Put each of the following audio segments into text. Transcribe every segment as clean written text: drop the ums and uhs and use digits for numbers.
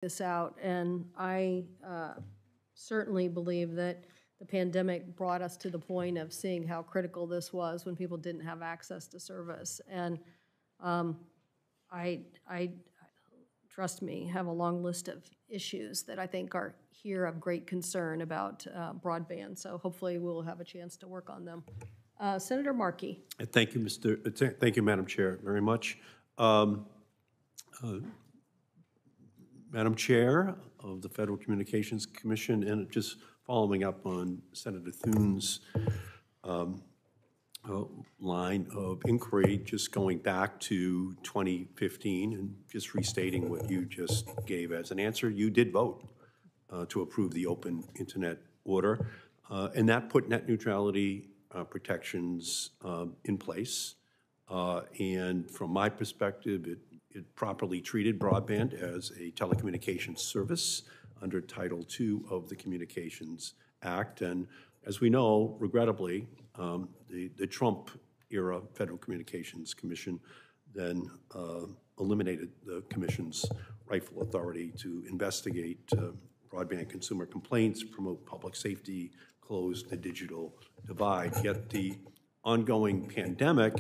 this out, and I certainly believe that the pandemic brought us to the point of seeing how critical this was when people didn't have access to service. And I trust me, have a long list of issues that I think are here of great concern about broadband. So hopefully we'll have a chance to work on them. Senator Markey. Thank you, Thank you, Madam Chair, very much. Madam Chair of the Federal Communications Commission, and just following up on Senator Thune's line of inquiry, just going back to 2015 and just restating what you just gave as an answer, you did vote to approve the open internet order, and that put net neutrality protections in place. And from my perspective, it properly treated broadband as a telecommunications service under Title II of the Communications Act. And as we know, regrettably, the Trump-era Federal Communications Commission then eliminated the Commission's rightful authority to investigate broadband consumer complaints, promote public safety, close the digital divide. Yet the ongoing pandemic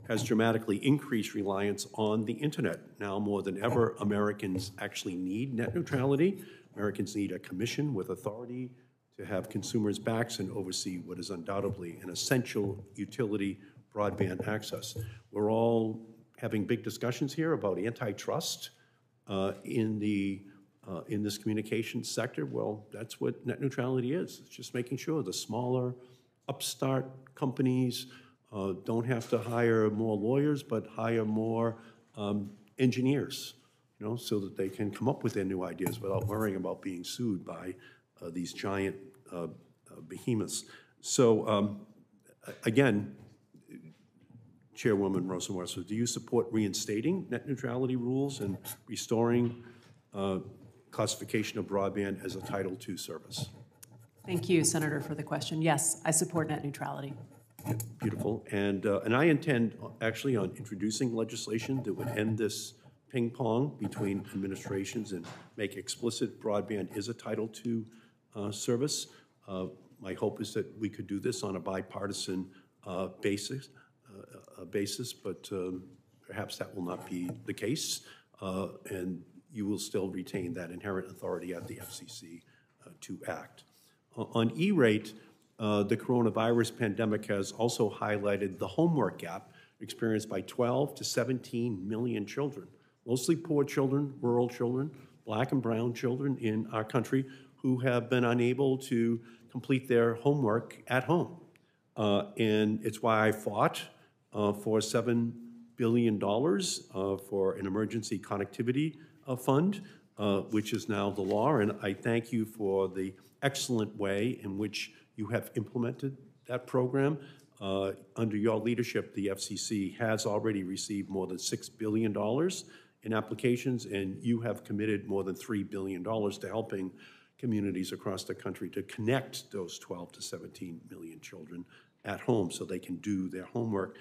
has dramatically increased reliance on the internet. Now more than ever, Americans actually need net neutrality. Americans need a commission with authority to have consumers' backs and oversee what is undoubtedly an essential utility, broadband access. We're all having big discussions here about antitrust in this communications sector. Well, that's what net neutrality is. It's just making sure the smaller upstart companies don't have to hire more lawyers, but hire more engineers, you know, so that they can come up with their new ideas without worrying about being sued by these giant behemoths. So again, Chairwoman Rosenwasser, do you support reinstating net neutrality rules and restoring classification of broadband as a Title II service? Thank you, Senator, for the question. Yes, I support net neutrality. Beautiful. And I intend actually on introducing legislation that would end this ping pong between administrations and make explicit broadband is a Title II service. My hope is that we could do this on a bipartisan basis, but perhaps that will not be the case. And you will still retain that inherent authority at the FCC to act. On E-rate, the coronavirus pandemic has also highlighted the homework gap experienced by 12 to 17 million children, mostly poor children, rural children, black and brown children in our country who have been unable to complete their homework at home. And it's why I fought for $7 billion for an emergency connectivity fund, which is now the law. And I thank you for the excellent way in which you have implemented that program. Under your leadership, the FCC has already received more than $6 billion in applications, and you have committed more than $3 billion to helping communities across the country to connect those 12 to 17 million children at home so they can do their homework.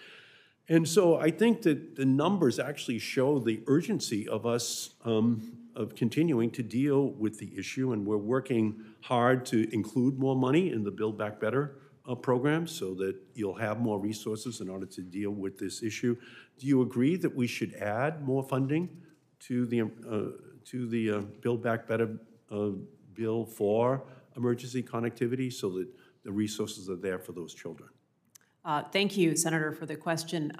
And so I think that the numbers actually show the urgency of us of continuing to deal with the issue, and we're working hard to include more money in the Build Back Better program so that you'll have more resources in order to deal with this issue. Do you agree that we should add more funding to the Build Back Better bill for emergency connectivity so that the resources are there for those children? Thank you, Senator, for the question.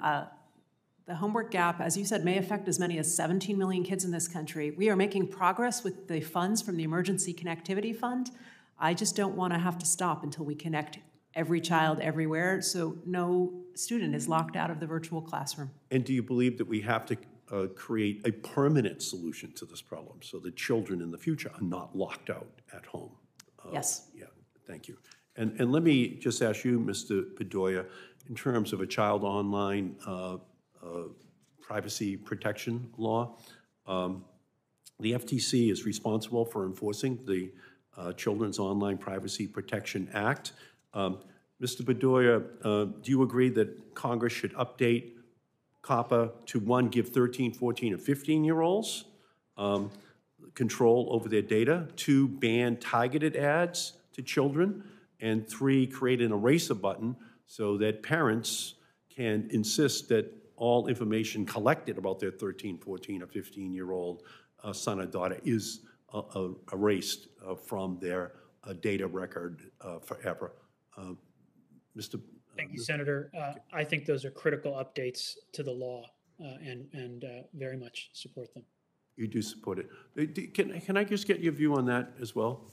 The homework gap, as you said, may affect as many as 17 million kids in this country. We are making progress with the funds from the Emergency Connectivity Fund. I just don't want to have to stop until we connect every child everywhere, so no student is locked out of the virtual classroom. And do you believe that we have to create a permanent solution to this problem so that children in the future are not locked out at home? Yes. Yeah, thank you. And let me just ask you, Mr. Bedoya, in terms of a child online privacy protection law, the FTC is responsible for enforcing the Children's Online Privacy Protection Act. Mr. Bedoya, do you agree that Congress should update COPPA to, one, give 13, 14, and 15-year-olds control over their data. 2, ban targeted ads to children. And 3, create an eraser button so that parents can insist that all information collected about their 13, 14, or 15-year-old son or daughter is erased from their data record forever. Mr. Thank you, Senator. I think those are critical updates to the law and very much support them. You do support it. Can I just get your view on that as well?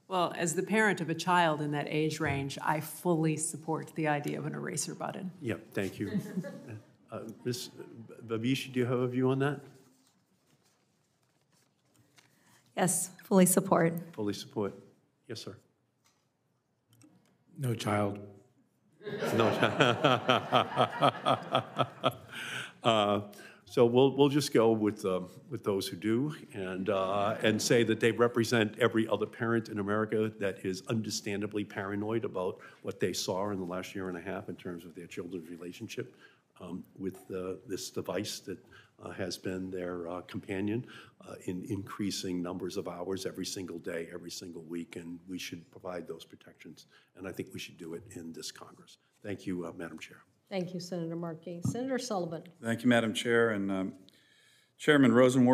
Well, as the parent of a child in that age range, I fully support the idea of an eraser button. Yeah, thank you. Ms. Babish, do you have a view on that? Yes, fully support. Fully support. Yes, sir. No child. No. So we'll just go with those who do, and say that they represent every other parent in America that is understandably paranoid about what they saw in the last year and a half in terms of their children's relationship with this device that has been their companion in increasing numbers of hours every single day, every single week, and we should provide those protections. And I think we should do it in this Congress. Thank you, Madam Chair. Thank you, Senator Markey. Senator Sullivan. Thank you, Madam Chair, and Chairman Rosenworth.